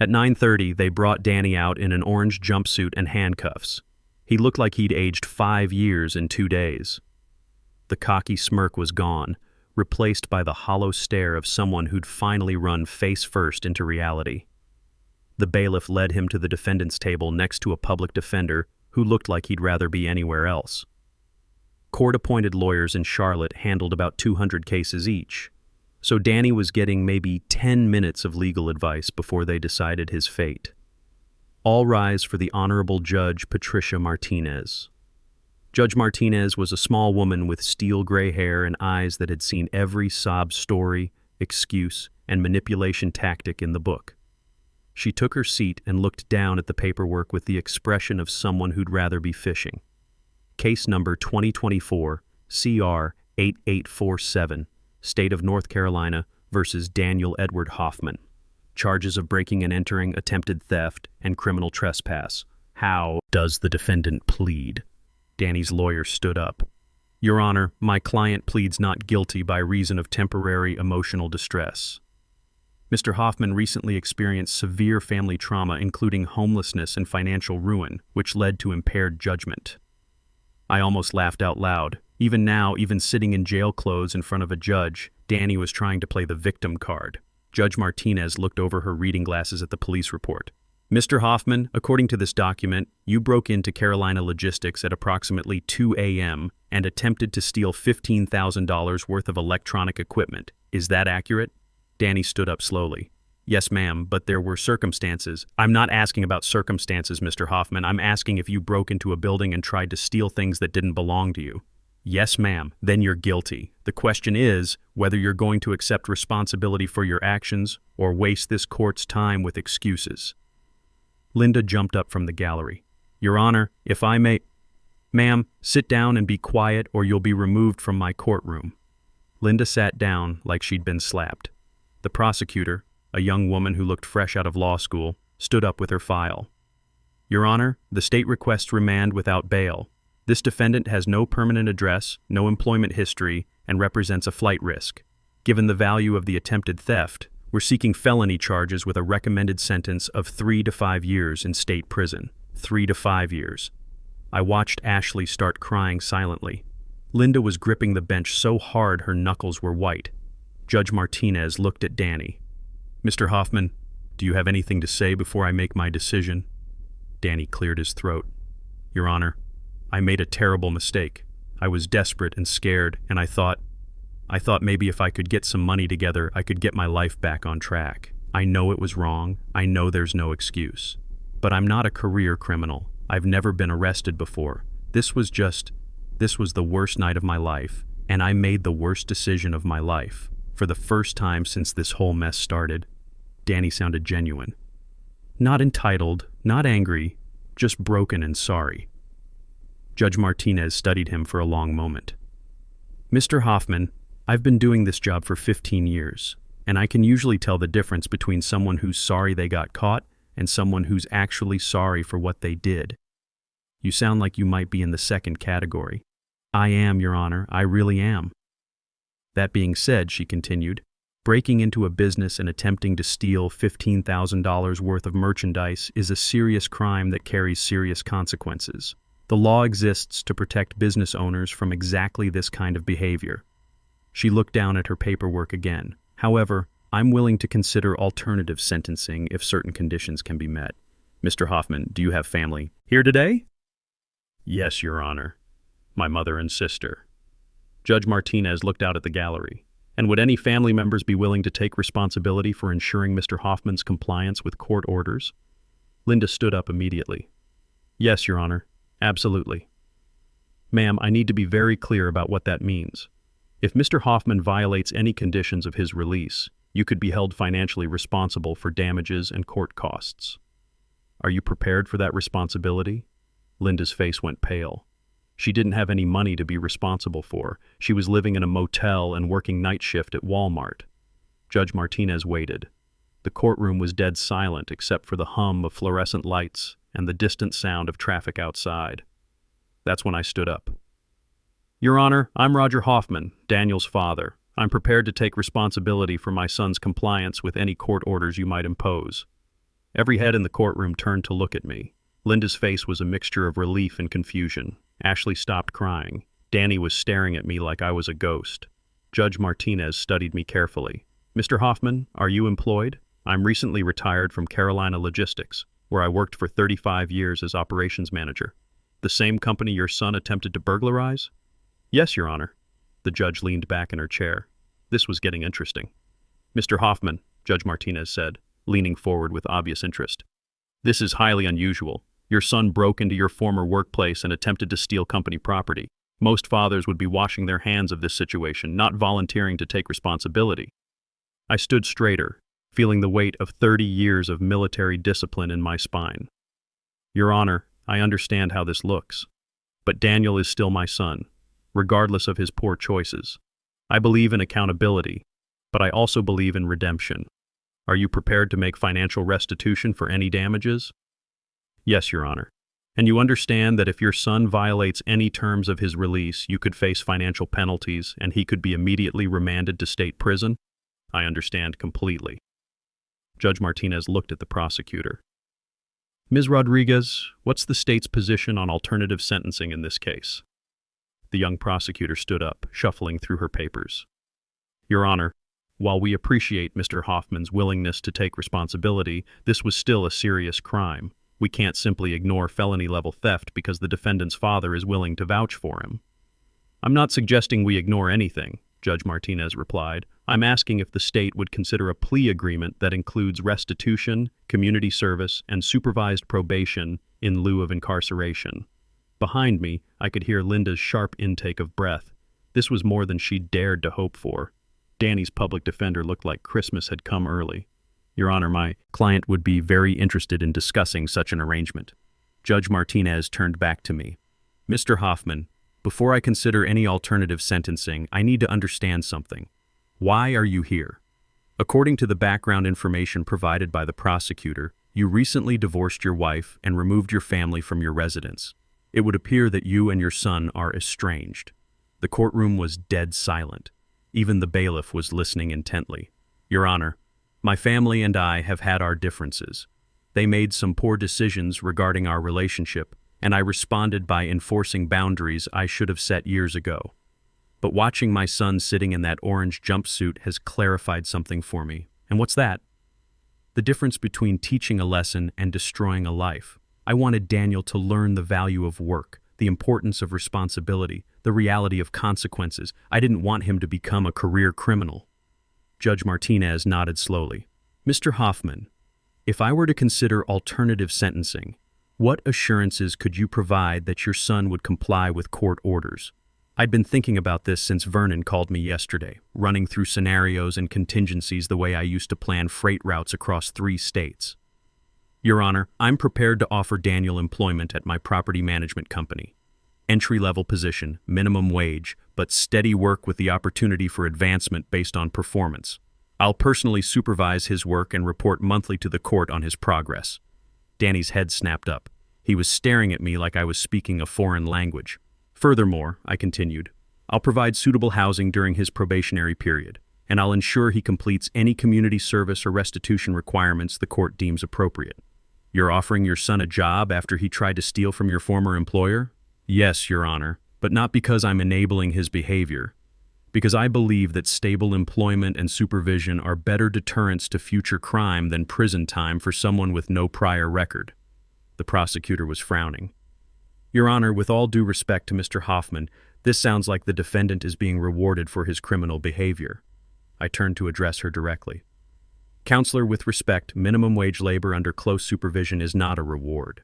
At 9:30, they brought Danny out in an orange jumpsuit and handcuffs. He looked like he'd aged 5 years in 2 days. The cocky smirk was gone, replaced by the hollow stare of someone who'd finally run face first into reality. The bailiff led him to the defendant's table next to a public defender who looked like he'd rather be anywhere else. Court-appointed lawyers in Charlotte handled about 200 cases each, so Danny was getting maybe 10 minutes of legal advice before they decided his fate. All rise for the Honorable Judge Patricia Martinez. Judge Martinez was a small woman with steel gray hair and eyes that had seen every sob story, excuse, and manipulation tactic in the book. She took her seat and looked down at the paperwork with the expression of someone who'd rather be fishing. Case number 2024, CR 8847, State of North Carolina versus Daniel Edward Hoffman. Charges of breaking and entering, attempted theft, and criminal trespass. How does the defendant plead? Danny's lawyer stood up. "Your Honor, my client pleads not guilty by reason of temporary emotional distress. Mr. Hoffman recently experienced severe family trauma, including homelessness and financial ruin, which led to impaired judgment." I almost laughed out loud. Even now, even sitting in jail clothes in front of a judge, Danny was trying to play the victim card. Judge Martinez looked over her reading glasses at the police report. "Mr. Hoffman, according to this document, you broke into Carolina Logistics at approximately 2 a.m. and attempted to steal $15,000 worth of electronic equipment. Is that accurate?" Danny stood up slowly. "Yes, ma'am, but there were circumstances." "I'm not asking about circumstances, Mr. Hoffman. I'm asking if you broke into a building and tried to steal things that didn't belong to you." "Yes, ma'am. Then you're guilty. The question is whether you're going to accept responsibility for your actions or waste this court's time with excuses." Linda jumped up from the gallery. "Your Honor, if I may—" "Ma'am, sit down and be quiet or you'll be removed from my courtroom." Linda sat down like she'd been slapped. The prosecutor, a young woman who looked fresh out of law school, stood up with her file. "Your Honor, the state requests remand without bail. This defendant has no permanent address, no employment history, and represents a flight risk. Given the value of the attempted theft, we're seeking felony charges with a recommended sentence of 3 to 5 years in state prison. 3 to 5 years. I watched Ashley start crying silently. Linda was gripping the bench so hard her knuckles were white. Judge Martinez looked at Danny. "Mr. Hoffman, do you have anything to say before I make my decision?" Danny cleared his throat. "Your Honor, I made a terrible mistake. I was desperate and scared, and I thought maybe if I could get some money together, I could get my life back on track. I know it was wrong. I know there's no excuse. But I'm not a career criminal. I've never been arrested before. This was the worst night of my life, and I made the worst decision of my life. For the first time since this whole mess started, Danny sounded genuine. Not entitled, not angry, just broken and sorry. Judge Martinez studied him for a long moment. Mr. Hoffman, I've been doing this job for 15 years, and I can usually tell the difference between someone who's sorry they got caught and someone who's actually sorry for what they did. You sound like you might be in the second category. I am, Your Honor, I really am. That being said, she continued, breaking into a business and attempting to steal $15,000 worth of merchandise is a serious crime that carries serious consequences. The law exists to protect business owners from exactly this kind of behavior. She looked down at her paperwork again. However, I'm willing to consider alternative sentencing if certain conditions can be met. Mr. Hoffman, do you have family here today? Yes, Your Honor. My mother and sister. Judge Martinez looked out at the gallery. And would any family members be willing to take responsibility for ensuring Mr. Hoffman's compliance with court orders? Linda stood up immediately. Yes, Your Honor. Absolutely. Ma'am, I need to be very clear about what that means. If Mr. Hoffman violates any conditions of his release, you could be held financially responsible for damages and court costs. Are you prepared for that responsibility? Linda's face went pale. She didn't have any money to be responsible for. She was living in a motel and working night shift at Walmart. Judge Martinez waited. The courtroom was dead silent except for the hum of fluorescent lights and the distant sound of traffic outside. That's when I stood up. Your Honor, I'm Roger Hoffman, Daniel's father. I'm prepared to take responsibility for my son's compliance with any court orders you might impose. Every head in the courtroom turned to look at me. Linda's face was a mixture of relief and confusion. Ashley stopped crying. Danny was staring at me like I was a ghost. Judge Martinez studied me carefully. Mr. Hoffman, are you employed? I'm recently retired from Carolina Logistics, where I worked for 35 years as operations manager. The same company your son attempted to burglarize? Yes, Your Honor. The judge leaned back in her chair. This was getting interesting. Mr. Hoffman, Judge Martinez said, leaning forward with obvious interest. This is highly unusual. Your son broke into your former workplace and attempted to steal company property. Most fathers would be washing their hands of this situation, not volunteering to take responsibility. I stood straighter, feeling the weight of 30 years of military discipline in my spine. Your Honor, I understand how this looks, but Daniel is still my son, regardless of his poor choices. I believe in accountability, but I also believe in redemption. Are you prepared to make financial restitution for any damages? Yes, Your Honor. And you understand that if your son violates any terms of his release, you could face financial penalties and he could be immediately remanded to state prison? I understand completely. Judge Martinez looked at the prosecutor. Ms. Rodriguez, what's the state's position on alternative sentencing in this case? The young prosecutor stood up, shuffling through her papers. Your Honor, while we appreciate Mr. Hoffman's willingness to take responsibility, this was still a serious crime. We can't simply ignore felony-level theft because the defendant's father is willing to vouch for him. I'm not suggesting we ignore anything, Judge Martinez replied. I'm asking if the state would consider a plea agreement that includes restitution, community service, and supervised probation in lieu of incarceration. Behind me, I could hear Linda's sharp intake of breath. This was more than she dared to hope for. Danny's public defender looked like Christmas had come early. Your Honor, my client would be very interested in discussing such an arrangement. Judge Martinez turned back to me. Mr. Hoffman, before I consider any alternative sentencing, I need to understand something. Why are you here? According to the background information provided by the prosecutor, you recently divorced your wife and removed your family from your residence. It would appear that you and your son are estranged. The courtroom was dead silent. Even the bailiff was listening intently. Your Honor, my family and I have had our differences. They made some poor decisions regarding our relationship, and I responded by enforcing boundaries I should have set years ago. But watching my son sitting in that orange jumpsuit has clarified something for me. And what's that? The difference between teaching a lesson and destroying a life. I wanted Daniel to learn the value of work, the importance of responsibility, the reality of consequences. I didn't want him to become a career criminal. Judge Martinez nodded slowly. Mr. Hoffman, if I were to consider alternative sentencing, what assurances could you provide that your son would comply with court orders? I'd been thinking about this since Vernon called me yesterday, running through scenarios and contingencies the way I used to plan freight routes across 3 states. Your Honor, I'm prepared to offer Daniel employment at my property management company. Entry-level position, minimum wage, but steady work with the opportunity for advancement based on performance. I'll personally supervise his work and report monthly to the court on his progress. Danny's head snapped up. He was staring at me like I was speaking a foreign language. Furthermore, I continued, I'll provide suitable housing during his probationary period, and I'll ensure he completes any community service or restitution requirements the court deems appropriate. You're offering your son a job after he tried to steal from your former employer? Yes, Your Honor, but not because I'm enabling his behavior. Because I believe that stable employment and supervision are better deterrents to future crime than prison time for someone with no prior record. The prosecutor was frowning. Your Honor, with all due respect to Mr. Hoffman, this sounds like the defendant is being rewarded for his criminal behavior. I turned to address her directly. Counselor, with respect, minimum wage labor under close supervision is not a reward.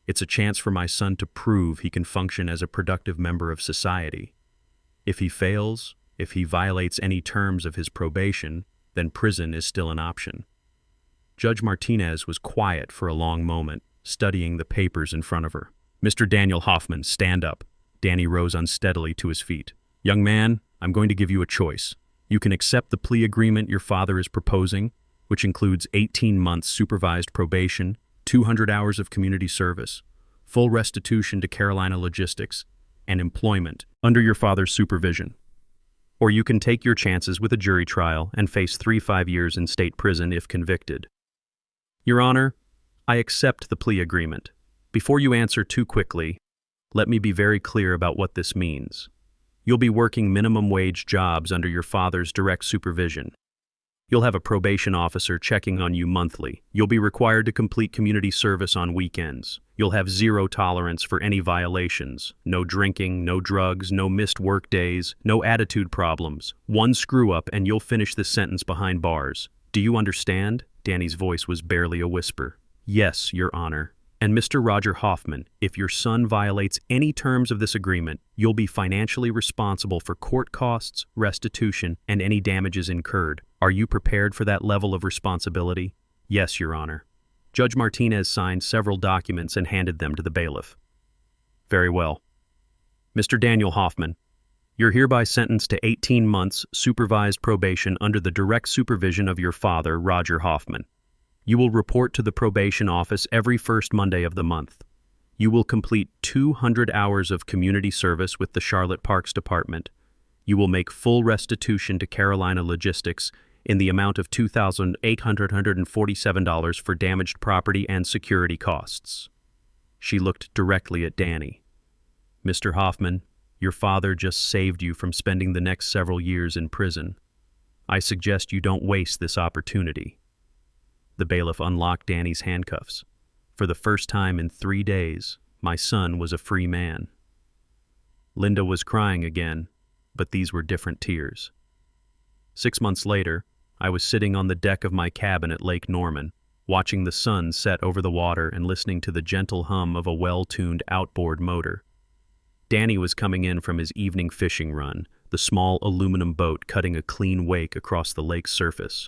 It's a chance for my son to prove he can function as a productive member of society. If he fails, if he violates any terms of his probation, then prison is still an option. Judge Martinez was quiet for a long moment, studying the papers in front of her. Mr. Daniel Hoffman, stand up. Danny rose unsteadily to his feet. Young man, I'm going to give you a choice. You can accept the plea agreement your father is proposing, which includes 18 months supervised probation, 200 hours of community service, full restitution to Carolina Logistics, and employment under your father's supervision. Or you can take your chances with a jury trial and face 3-5 years in state prison if convicted. Your Honor, I accept the plea agreement. Before you answer too quickly, let me be very clear about what this means. You'll be working minimum wage jobs under your father's direct supervision. You'll have a probation officer checking on you monthly. You'll be required to complete community service on weekends. You'll have zero tolerance for any violations. No drinking, no drugs, no missed work days, no attitude problems. One screw-up and you'll finish this sentence behind bars. Do you understand? Danny's voice was barely a whisper. Yes, Your Honor. And Mr. Roger Hoffman, if your son violates any terms of this agreement, you'll be financially responsible for court costs, restitution, and any damages incurred. Are you prepared for that level of responsibility? Yes, Your Honor. Judge Martinez signed several documents and handed them to the bailiff. Very well. Mr. Daniel Hoffman, you're hereby sentenced to 18 months supervised probation under the direct supervision of your father, Roger Hoffman. You will report to the probation office every first Monday of the month. You will complete 200 hours of community service with the Charlotte Parks Department. You will make full restitution to Carolina Logistics in the amount of $2,847 for damaged property and security costs. She looked directly at Danny. Mr. Hoffman, your father just saved you from spending the next several years in prison. I suggest you don't waste this opportunity. The bailiff unlocked Danny's handcuffs. For the first time in 3 days, my son was a free man. Linda was crying again, but these were different tears. 6 months later, I was sitting on the deck of my cabin at Lake Norman, watching the sun set over the water and listening to the gentle hum of a well-tuned outboard motor. Danny was coming in from his evening fishing run, the small aluminum boat cutting a clean wake across the lake's surface.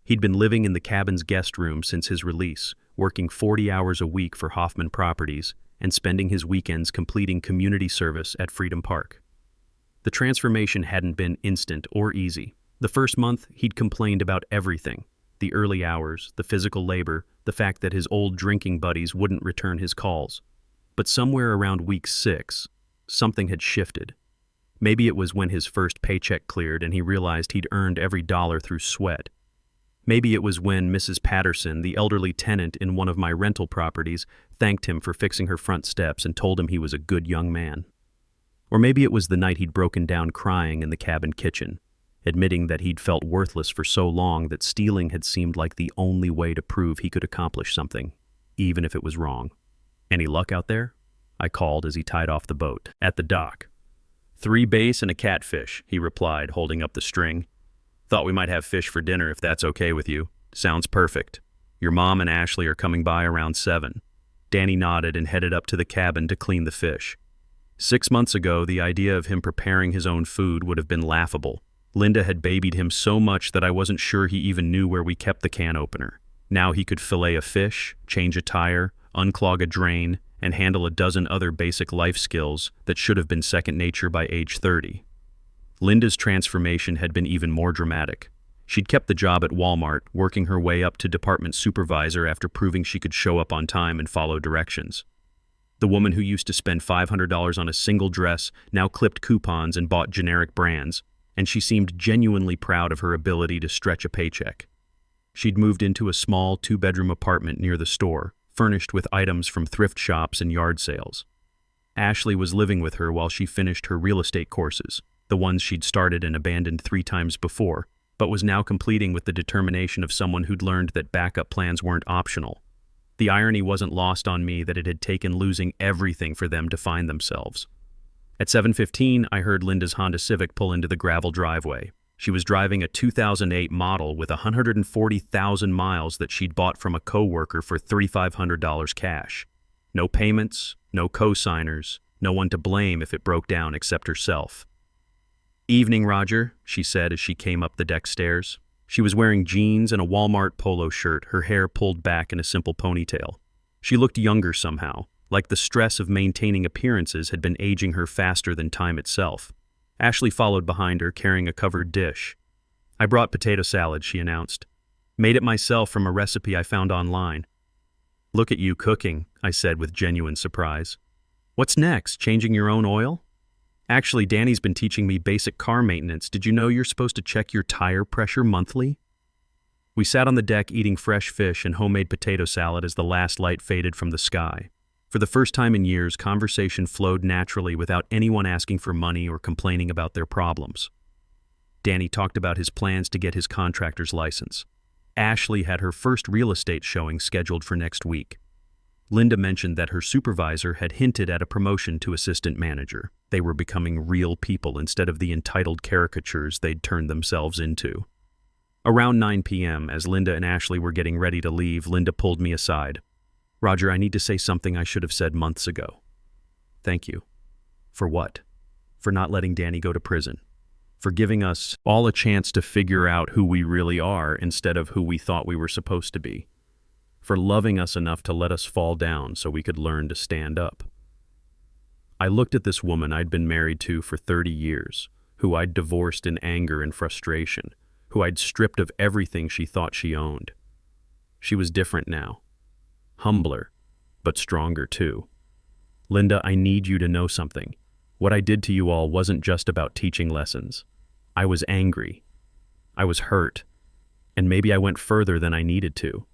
He'd been living in the cabin's guest room since his release, working 40 hours a week for Hoffman Properties and spending his weekends completing community service at Freedom Park. The transformation hadn't been instant or easy. The first month, he'd complained about everything: the early hours, the physical labor, the fact that his old drinking buddies wouldn't return his calls. But somewhere around week 6, something had shifted. Maybe it was when his first paycheck cleared and he realized he'd earned every dollar through sweat. Maybe it was when Mrs. Patterson, the elderly tenant in one of my rental properties, thanked him for fixing her front steps and told him he was a good young man. Or maybe it was the night he'd broken down crying in the cabin kitchen, admitting that he'd felt worthless for so long that stealing had seemed like the only way to prove he could accomplish something, even if it was wrong. Any luck out there? I called as he tied off the boat. At the dock. 3 bass and a catfish, he replied, holding up the string. Thought we might have fish for dinner if that's okay with you. Sounds perfect. Your mom and Ashley are coming by around 7. Danny nodded and headed up to the cabin to clean the fish. 6 months ago, the idea of him preparing his own food would have been laughable. Linda had babied him so much that I wasn't sure he even knew where we kept the can opener. Now he could fillet a fish, change a tire, unclog a drain, and handle a dozen other basic life skills that should have been second nature by age 30. Linda's transformation had been even more dramatic. She'd kept the job at Walmart, working her way up to department supervisor after proving she could show up on time and follow directions. The woman who used to spend $500 on a single dress now clipped coupons and bought generic brands, and she seemed genuinely proud of her ability to stretch a paycheck. She'd moved into a small 2-bedroom apartment near the store, furnished with items from thrift shops and yard sales. Ashley was living with her while she finished her real estate courses, the ones she'd started and abandoned 3 times before, but was now completing with the determination of someone who'd learned that backup plans weren't optional. The irony wasn't lost on me that it had taken losing everything for them to find themselves. At 7:15, I heard Linda's Honda Civic pull into the gravel driveway. She was driving a 2008 model with 140,000 miles that she'd bought from a coworker for $3,500 cash. No payments, no co-signers, no one to blame if it broke down except herself. "Evening, Roger," she said as she came up the deck stairs. She was wearing jeans and a Walmart polo shirt, her hair pulled back in a simple ponytail. She looked younger somehow, like the stress of maintaining appearances had been aging her faster than time itself. Ashley followed behind her, carrying a covered dish. "I brought potato salad," she announced. "Made it myself from a recipe I found online." "Look at you cooking," I said with genuine surprise. "What's next, changing your own oil?" "Actually, Danny's been teaching me basic car maintenance. Did you know you're supposed to check your tire pressure monthly?" We sat on the deck eating fresh fish and homemade potato salad as the last light faded from the sky. For the first time in years, conversation flowed naturally without anyone asking for money or complaining about their problems. Danny talked about his plans to get his contractor's license. Ashley had her first real estate showing scheduled for next week. Linda mentioned that her supervisor had hinted at a promotion to assistant manager. They were becoming real people instead of the entitled caricatures they'd turned themselves into. Around 9 p.m., as Linda and Ashley were getting ready to leave, Linda pulled me aside. "Roger, I need to say something I should have said months ago." "Thank you." "For what?" "For not letting Danny go to prison. For giving us all a chance to figure out who we really are instead of who we thought we were supposed to be. For loving us enough to let us fall down so we could learn to stand up." I looked at this woman I'd been married to for 30 years, who I'd divorced in anger and frustration, who I'd stripped of everything she thought she owned. She was different now. Humbler, but stronger too. "Linda, I need you to know something. What I did to you all wasn't just about teaching lessons. I was angry. I was hurt. And maybe I went further than I needed to."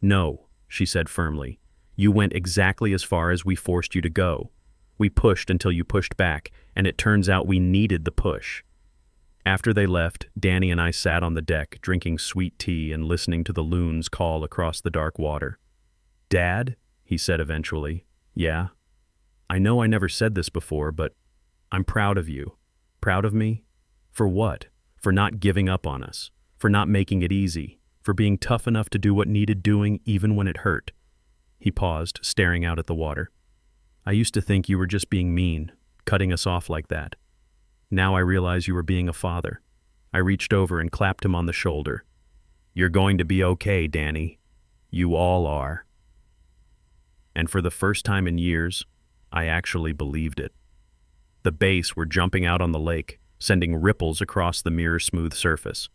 "No," she said firmly. "You went exactly as far as we forced you to go. We pushed until you pushed back, and it turns out we needed the push." After they left, Danny and I sat on the deck, drinking sweet tea and listening to the loons call across the dark water. "Dad," he said eventually. "Yeah? I know I never said this before, but I'm proud of you." "Proud of me? For what?" "For not giving up on us. For not making it easy. For being tough enough to do what needed doing even when it hurt." He paused, staring out at the water. "I used to think you were just being mean, cutting us off like that. Now I realize you were being a father." I reached over and clapped him on the shoulder. "You're going to be okay, Danny. You all are." And for the first time in years, I actually believed it. The bays were jumping out on the lake, sending ripples across the mirror-smooth surface.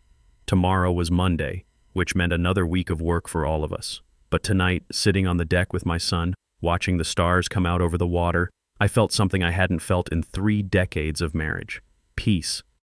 Tomorrow was Monday, which meant another week of work for all of us. But tonight, sitting on the deck with my son, watching the stars come out over the water, I felt something I hadn't felt in 3 decades of marriage. Peace.